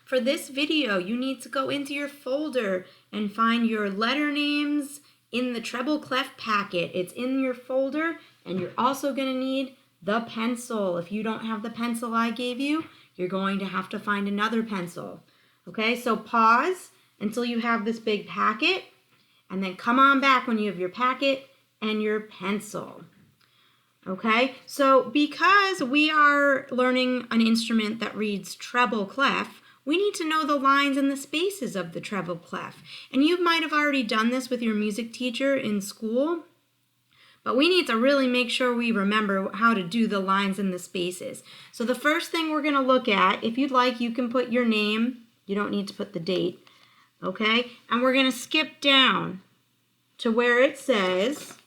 For this video, you need to go into your folder and find your letter names in the Treble Clef packet. It's in your folder, and you're also going to need the pencil. If you don't have the pencil I gave you, you're going to have to find another pencil. Okay, so pause until you have this big packet, and then come on back when you have your packet and your pencil. Okay, so because we are learning an instrument that reads treble clef, we need to know the lines and the spaces of the treble clef. And you might have already done this with your music teacher in school, but we need to really make sure we remember how to do the lines and the spaces. So the first thing we're going to look at, if you'd like, you can put your name. You don't need to put the date, okay? And we're going to skip down to where it says,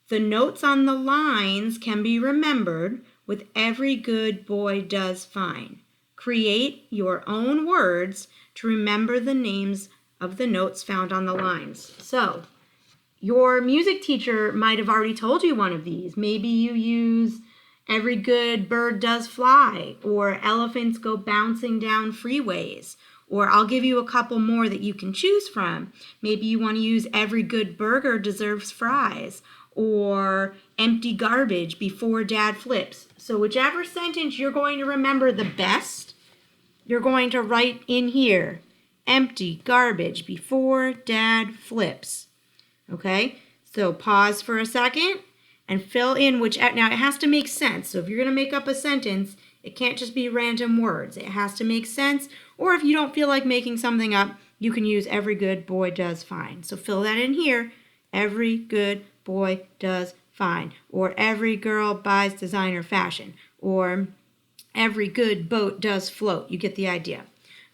the notes on the lines can be remembered with every good boy does fine. Create your own words to remember the names of the notes found on the lines. So, your music teacher might have already told you one of these. Maybe you use every good bird does fly, or elephants go bouncing down freeways. Or I'll give you a couple more that you can choose from. Maybe you want to use every good burger deserves fries, or empty garbage before dad flips. So whichever sentence you're going to remember the best, you're going to write in here, empty garbage before dad flips. Okay, so pause for a second and fill in which, now it has to make sense. So if you're going to make up a sentence, it can't just be random words. It has to make sense. Or if you don't feel like making something up, you can use every good boy does fine. So fill that in here. Every good boy does fine. Or every girl buys designer fashion. Or every good boat does float. You get the idea.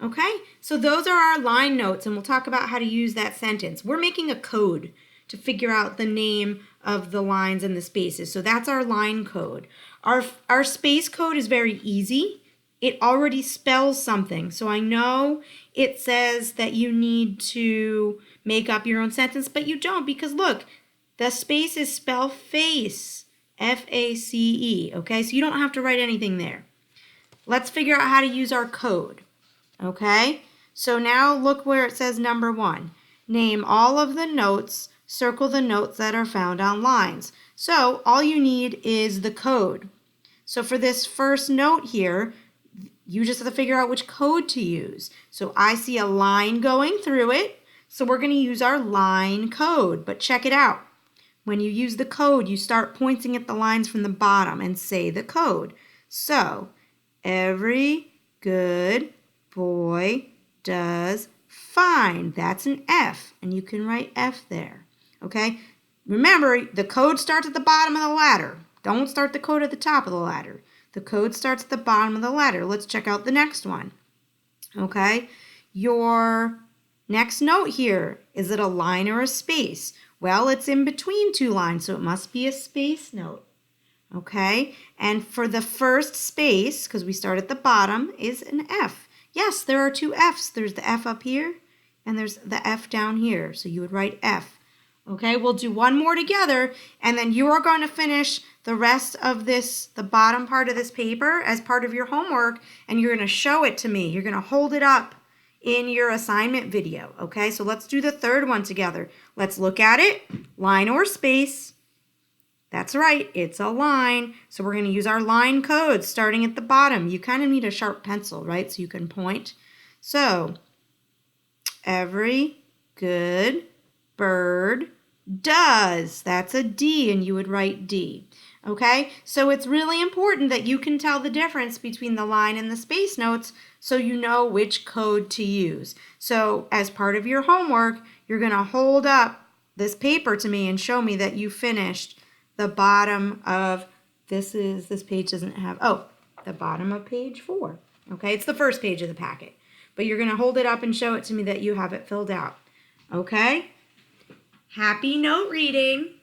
Okay? So those are our line notes, and we'll talk about how to use that sentence. We're making a code to figure out the name of the lines and the spaces. So that's our line code. Our space code is very easy. It already spells something. So I know it says that you need to make up your own sentence, but you don't, because look, the spaces spell face, F-A-C-E, okay? So you don't have to write anything there. Let's figure out how to use our code, okay? So now look where it says number 1. Name all of the notes, circle the notes that are found on lines. So all you need is the code. So for this first note here, you just have to figure out which code to use. So I see a line going through it, so we're going to use our line code. But check it out. When you use the code, you start pointing at the lines from the bottom and say the code. So, every good boy does fine. That's an F, and you can write F there. Okay? Remember, the code starts at the bottom of the ladder. Don't start the code at the top of the ladder. The code starts at the bottom of the ladder. Let's check out the next one. Okay? Your next note here, is it a line or a space? Well, it's in between two lines, so it must be a space note. Okay? And for the first space, because we start at the bottom, is an F. Yes, there are two Fs. There's the F up here, and there's the F down here. So you would write F. Okay, we'll do one more together, and then you are going to finish the rest of this, the bottom part of this paper, as part of your homework, and you're going to show it to me. You're going to hold it up in your assignment video, okay? So let's do the third one together. Let's look at it. Line or space. That's right, it's a line. So we're going to use our line code starting at the bottom. You kind of need a sharp pencil, right, so you can point. So, every good bird does. That's a D, and you would write D. Okay, so it's really important that you can tell the difference between the line and the space notes so you know which code to use. So as part of your homework, you're going to hold up this paper to me and show me that you finished the bottom of, this page doesn't have, the bottom of page 4. Okay, it's the first page of the packet. But you're going to hold it up and show it to me that you have it filled out. Okay? Happy note reading.